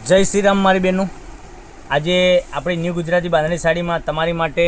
જય શ્રી રામ મારી બહેનો। આજે આપણે ન્યૂ ગુજરાતી બાંધણી સાડીમાં તમારી માટે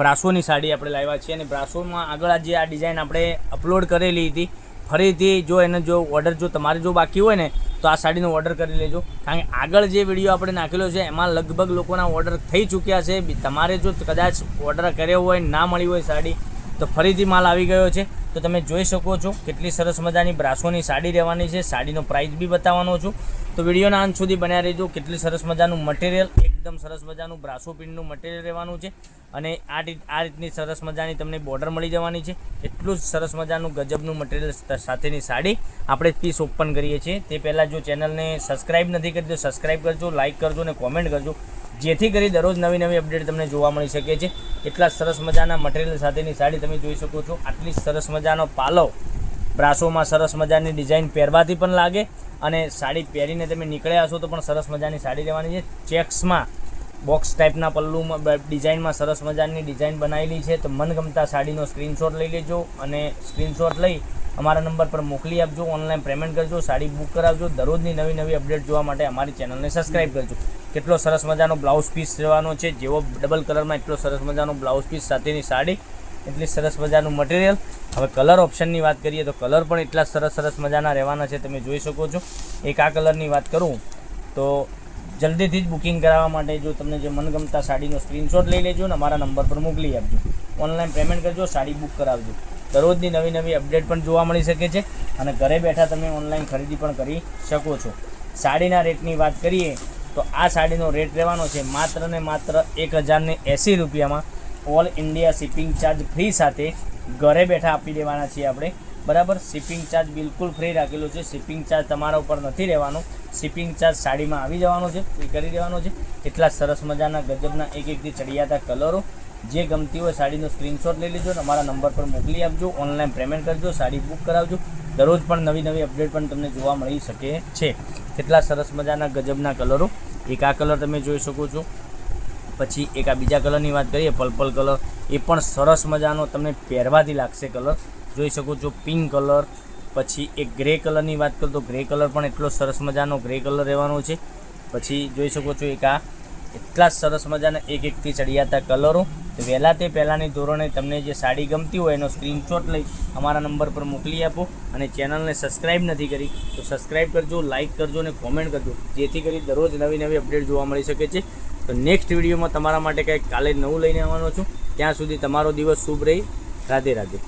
બ્રાસોની સાડી આપણે લાવ્યા છીએ અને બ્રાસોમાં આગળ આજે આ ડિઝાઇન આપણે અપલોડ કરેલી હતી। ફરીથી જો ઓર્ડર તમારે બાકી હોય ને તો આ સાડીનો ઓર્ડર કરી લેજો, કારણ કે આગળ જે વિડીયો આપણે નાખેલો છે એમાં લગભગ લોકોના ઓર્ડર થઈ ચૂક્યા છે। તમારે જો કદાચ ઓર્ડર કર્યો હોય ના મળી હોય સાડી તો ફરીથી માલ આવી ગયો છે। તો તમે જોઈ શકો છો કેટલી સરસ મજાની બ્રાસોની સાડી રહેવાની છે। સાડીનો પ્રાઇસ બી બતાવવાનો છું, તો વિડીયોના અંત સુધી બન્યા રહેજો। કેટલી સરસ મજાનું મટીરિયલ, એકદમ સરસ મજાનું બ્રાસો પ્રિન્ટનું મટીરિયલ રહેવાનું છે અને આ રીતની સરસ મજાની તમને બોર્ડર મળી જવાની છે। એટલું જ સરસ મજાનું ગજબનું મટીરિયલ સાથેની સાડી આપણે પીસ ઓપન કરીએ છીએ। તે પહેલાં જો ચેનલને સબસ્ક્રાઈબ નથી કરી તો સબસ્ક્રાઈબ કરજો, લાઇક કરજો અને કોમેન્ટ કરજો, જેથી કરી દરરોજ નવી અપડેટ તમને જોવા મળી શકે છે। એટલા સરસ મજાના મટીરિયલ સાથેની સાડી તમે જોઈ શકો છો। આટલી સરસ મજાનો પાલો, બ્રાસોમાં સરસ મજાની ડિઝાઇન પહેરવાથી પણ લાગે અને સાડી પહેરીને તમે નીકળ્યા હશો તો પણ સરસ મજાની સાડી રહેવાની છે। ચેક્સમાં બોક્સ ટાઈપના પલ્લુમાં ડિઝાઇનમાં સરસ મજાની ડિઝાઇન બનાવેલી છે। તો મનગમતા સાડીનો સ્ક્રીનશોટ લઈ લેજો અને સ્ક્રીનશોટ લઈ અમારા નંબર પર મોકલી આપજો, ઓનલાઈન પેમેન્ટ કરજો, સાડી બુક કરાવજો। દરરોજની નવી અપડેટ જોવા માટે અમારી ચેનલને સબસ્ક્રાઈબ કરજો। કેટલો સરસ મજાનો બ્લાઉઝ પીસ રહેવાનો છે, જેવો ડબલ કલરમાં એટલો સરસ મજાનો બ્લાઉઝ પીસ સાથેની સાડી, એટલી સરસ મજાનું મટીરિયલ। હવે કલર ઓપ્શનની વાત કરીએ તો કલર પણ એટલા સરસ મજાના રહેવાના છે, તમે જોઈ શકો છો। એક આ કલરની વાત કરું તો જલ્દીથી જ બુકિંગ કરાવવા માટે જો તમને જે મનગમતા સાડીનો સ્ક્રીનશોટ લઈ લેજો અને અમારા નંબર પર મોકલી આપજો, ઓનલાઈન પેમેન્ટ કરજો, સાડી બુક કરાવજો। દરરોજની નવી અપડેટ પણ જોવા મળી શકે છે અને ઘરે બેઠા તમે ઓનલાઈન ખરીદી પણ કરી શકો છો। સાડીના રેટની વાત કરીએ તો આ સાડીનો રેટ રહેવાનો છે માત્ર ને માત્ર 1080 રૂપિયામાં। All India shipping charge free સાથે ઘરે બેઠા આપી દેવાના છીએ આપણે, બરાબર। શિપિંગ ચાર્જ બિલકુલ ફ્રી રાખેલો છે, શિપિંગ ચાર્જ તમારા ઉપર નથી રહેવાનો, શિપિંગ ચાર્જ સાડીમાં આવી જવાનો છે, ફ્રી કરી દેવાનો છે। એટલા સરસ મજાના ગજબના એકથી ચડિયાતા કલરો, જે ગમતી હોય સાડીનો સ્ક્રીનશોટ લઈ લેજો અને અમારા નંબર પર મોકલી આપજો, ઓનલાઈન પેમેન્ટ કરજો, સાડી બુક કરાવજો। દરરોજ પણ નવી અપડેટ પણ તમને જોવા મળી શકે છે। કેટલા સરસ મજાના ગજબના કલરો, એક આ કલર તમે જોઈ શકો છો, પછી એક આ બીજા કલરની વાત કરીએ પર્પલ કલર, એ પણ સરસ મજાનો તમને પહેરવાથી લાગશે કલર, જોઈ શકો છો। પિંક કલર, પછી એક ગ્રે કલરની વાત કરું તો ગ્રે કલર પણ એટલો સરસ મજાનો ગ્રે કલર રહેવાનો છે। પછી જોઈ શકો છો એક આ એટલા સરસ મજાના એકથી ચડિયાતા કલરો। વહેલા તે પહેલાંની ધોરણે તમને જે સાડી ગમતી હોય એનો સ્ક્રીનશોટ લઈ અમારા નંબર પર મોકલી આપો અને ચેનલને સબસ્ક્રાઈબ નથી કરી તો સબસ્ક્રાઈબ કરજો, લાઇક કરજો અને કોમેન્ટ કરજો, જેથી કરી દરરોજ નવી અપડેટ જોવા મળી શકે છે। તો નેક્સ્ટ વિડીયોમાં તમારા માટે કંઈક કાલે નવું લઈને આવવાનો છું। ત્યાં સુધી તમારો દિવસ શુભ રહે। રાધે રાધે।